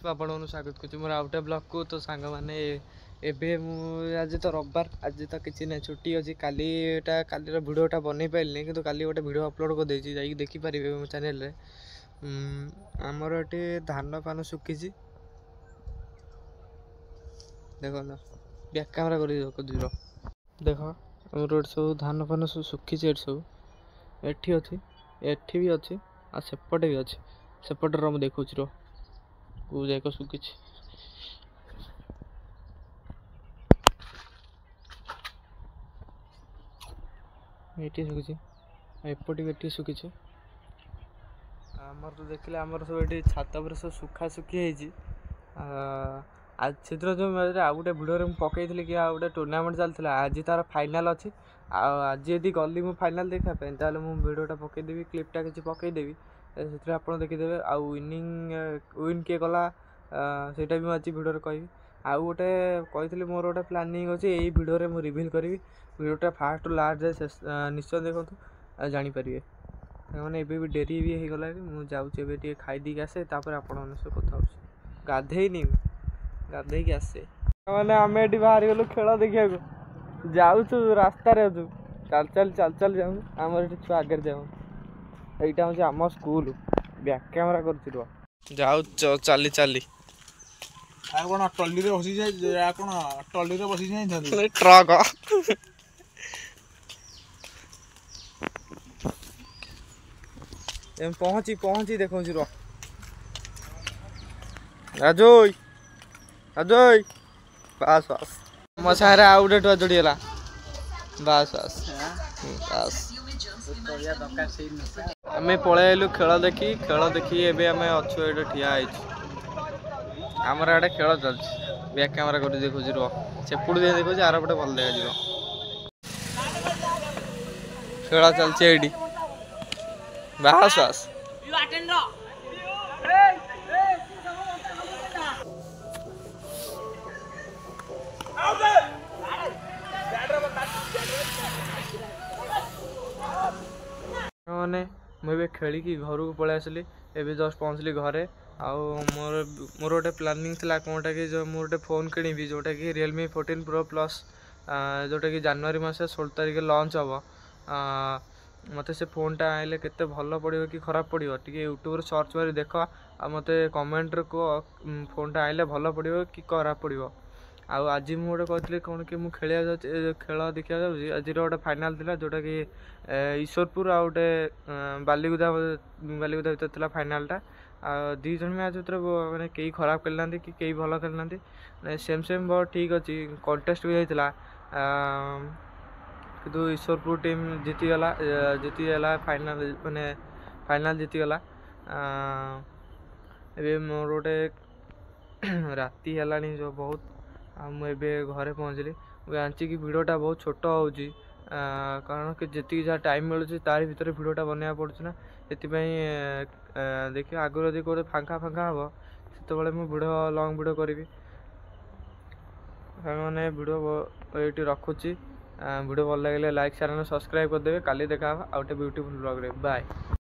ଆପଣଙ୍କୁ ସ୍ୱାଗତ କରୁଛି ମୋର ଆଉ ଗୋଟେ ବ୍ଲଗ୍କୁ। ତ ସାଙ୍ଗମାନେ ଏବେ ମୁଁ ଆଜି ତ ରବିବାର, ଆଜି ତ କିଛି ନାହିଁ, ଛୁଟି ଅଛି। କାଲିର ଭିଡ଼ିଓଟା ବନେଇ ପାରିଲିନି, କିନ୍ତୁ କାଲି ଗୋଟେ ଭିଡ଼ିଓ ଅପଲୋଡ଼ କରିଦେଇଛି, ଯାଇକି ଦେଖିପାରିବେ ମୋ ଚ୍ୟାନେଲରେ। ଆମର ଏଠି ଧାନ ଫାନ ଶୁଖିଛି, ଦେଖନ୍ତୁ ବ୍ୟାକ୍ କ୍ୟାମେରା କରିକି ରଖୁଛି। ଦେଖ ଆମର ଏଠି ସବୁ ଧାନ ଫାନ ସବୁ ଶୁଖିଛି, ଏଠି ସବୁ ଏଠି ଅଛି, ଏଠି ବି ଅଛି, ଆଉ ସେପଟେ ବି ଅଛି। ସେପଟେ ମୁଁ ଦେଖୁଛି କେଉଁ ଯାକ ଶୁଖିଛି। ଏଠି ଶୁଖିଛି, ଏପଟେ ବି ଏଠି ଶୁଖିଛି। ଆମର ତ ଦେଖିଲେ ଆମର ସବୁ ଏଠି ଛାତ ଉପରେ ସବୁ ଶୁଖାଶୁଖି ହେଇଛି। ସେଥିରେ ଯେଉଁ ଆଉ ଗୋଟେ ଭିଡ଼ିଓରେ ମୁଁ ପକେଇଥିଲି କି ଆଉ ଗୋଟେ ଟୁର୍ଣ୍ଣାମେଣ୍ଟ ଚାଲିଥିଲା, ଆଜି ତାର ଫାଇନାଲ୍ ଅଛି। ଆଉ ଆଜି ଯଦି ଗଲି ମୁଁ ଫାଇନାଲ୍ ଦେଖିବା ପାଇଁ, ତାହେଲେ ମୁଁ ଭିଡ଼ିଓଟା ପକେଇଦେବି, କ୍ଲିପ୍ଟା କିଛି ପକେଇଦେବି, ସେଥିରେ ଆପଣ ଦେଖିଦେବେ। ଆଉ ୱିନ୍ କିଏ କଲା ସେଇଟା ବି ମୁଁ ଆଜି ଭିଡ଼ିଓରେ କହିବି। ଆଉ ଗୋଟେ କହିଥିଲି ମୋର ଗୋଟେ ପ୍ଲାନିଂ ଅଛି, ଏଇ ଭିଡ଼ିଓରେ ମୁଁ ରିଭିଲ୍ କରିବି। ଭିଡ଼ିଓଟା ଫାର୍ଷ୍ଟରୁ ଲାଷ୍ଟ ଯାଏ ନିଶ୍ଚୟ ଦେଖନ୍ତୁ, ଆଉ ଜାଣିପାରିବେ। ମାନେ ଏବେ ବି ଡେରି ବି ହେଇଗଲାଣି, ମୁଁ ଯାଉଛି ଏବେ ଟିକେ ଖାଇଦେଇକି ଆସେ, ତାପରେ ଆପଣମାନଙ୍କ ସହ କଥା ହେଉଛି। ଗାଧେଇନି, ଗାଧେଇକି ଆସେ। ମାନେ ଆମେ ଏଠି ବାହାରିଗଲୁ ଖେଳ ଦେଖିବାକୁ, ଯାଉଛୁ ରାସ୍ତାରେ ଅଛୁ, ଚାଲି ଚାଲି ଯାଉଛୁ। ଆମର ଏଠି ଛୁଆ ଆଗରେ ଯାଉ, ଏଇଟା ହେଉଛି ଆମ ସ୍କୁଲ। ବ୍ୟାକ୍ କ୍ୟାମେରା କରୁଛି, ଯାଉଛ ଚାଲି ଚାଲି। ଆଉ କ'ଣ ଟଲିରେ ବସିଯାଇ, ଆପଣ ଟଲିରେ ବସି ଯାଇଛନ୍ତି ଟ୍ରକ୍। ପହଞ୍ଚି ଦେଖଉଛି ରାଜୋଇ ବାସ୍ ମୋ ସାଙ୍ଗରେ ଆଉ ଗୋଟେ ଟୁଆ ଯୋଡ଼ିଗଲା। ବାସ୍ ଆମେ ପଳେଇ ଆଇଲୁ ଖେଳ ଦେଖି ଏବେ ଆମେ ଅଛୁ ଏଠି ଠିଆ ହେଇଛୁ। ଆମର ଏଇଟା ଖେଳ ଚାଲିଛି, ବ୍ୟାକ୍ କ୍ୟାମେରା କରି ଦେଖୁଛି। ସେପଟୁ ଦେଇ ଦେଖୁଛି, ଆରପଟେ ଭଲ ଦେଖାଯିବ। ଖେଳ ଚାଲିଛି ଏଇଠି, ବାସ୍। ମାନେ ମୁଁ ଏବେ ଖେଳିକି ଘରକୁ ପଳେଇ ଆସିଲି, ଏବେ ଜଷ୍ଟ ପହଞ୍ଚିଲି ଘରେ। ଆଉ ମୋର ଗୋଟେ ପ୍ଲାନିଂ ଥିଲା କ'ଣଟା କି, ମୁଁ ଗୋଟେ ଫୋନ୍ କିଣିବି, ଯେଉଁଟାକି Realme 14 Pro Plus, ଯେଉଁଟାକି ଜାନୁଆରୀ ମାସ 16 ତାରିଖ ଲଞ୍ଚ ହେବ। ମୋତେ ସେ ଫୋନ୍ଟା ଆଣିଲେ କେତେ ଭଲ ପଡ଼ିବ କି ଖରାପ ପଡ଼ିବ, ଟିକେ ୟୁଟ୍ୟୁବରେ ସର୍ଚ୍ଚ କରି ଦେଖ, ଆଉ ମୋତେ କମେଣ୍ଟରେ କୁହ ଫୋନ୍ଟା ଆଣିଲେ ଭଲ ପଡ଼ିବ କି ଖରାପ ପଡ଼ିବ। ଆଉ ଆଜି ମୁଁ ଗୋଟେ କହିଥିଲି କ'ଣ କି, ମୁଁ ଖେଳ ଦେଖିବାକୁ ଯାଉଛି। ଆଜିର ଗୋଟେ ଫାଇନାଲ୍ ଥିଲା, ଯେଉଁଟାକି ଈଶ୍ୱରପୁର ଆଉ ଗୋଟେ ବାଲିଗୁଦା ଭିତରେ ଥିଲା ଫାଇନାଲ୍ଟା। ଆଉ ଦୁଇ ଜଣ ମ୍ୟାଚ୍ ଭିତରେ ମାନେ କେହି ଖରାପ ଖେଳିନାହାନ୍ତି କି କେହି ଭଲ ଖେଳିନାହାନ୍ତି, ମାନେ ସେମ୍ ଠିକ୍ ଅଛି। କଣ୍ଟେଷ୍ଟ ବି ହେଇଥିଲା, କିନ୍ତୁ ଈଶ୍ୱରପୁର ଟିମ୍ ଜିତିଗଲା ଫାଇନାଲ୍ ଜିତିଗଲା। ଏବେ ମୋର ଗୋଟେ ରାତି ହେଲାଣି ବହୁତ, ଆଉ ମୁଁ ଏବେ ଘରେ ପହଞ୍ଚିଲି। ମୁଁ ଜାଣିଛି କି ଭିଡ଼ିଓଟା ବହୁତ ଛୋଟ ହେଉଛି, କାରଣ କି ଯେତିକି ଯାହା ଟାଇମ୍ ମିଳୁଛି ତାରି ଭିତରେ ଭିଡ଼ିଓଟା ବନେଇବାକୁ ପଡ଼ୁଛି ନା। ସେଥିପାଇଁ ଦେଖିବା ଆଗରୁ ଯଦି କେଉଁଠି ଫାଙ୍କା ହେବ, ସେତେବେଳେ ମୁଁ ଲଙ୍ଗ୍ ଭିଡ଼ିଓ କରିବି। ସାଙ୍ଗମାନେ ଭିଡ଼ିଓ ଏଇଠି ରଖୁଛି। ଭିଡ଼ିଓ ଭଲ ଲାଗିଲେ ଲାଇକ୍, ସେୟାର୍, ସବସ୍କ୍ରାଇବ୍ କରିଦେବେ। କାଲି ଦେଖା ହେବ ଆଉ ଗୋଟେ ବ୍ୟୁଟିଫୁଲ୍ ବ୍ଲଗ୍ରେ। ବାଏ।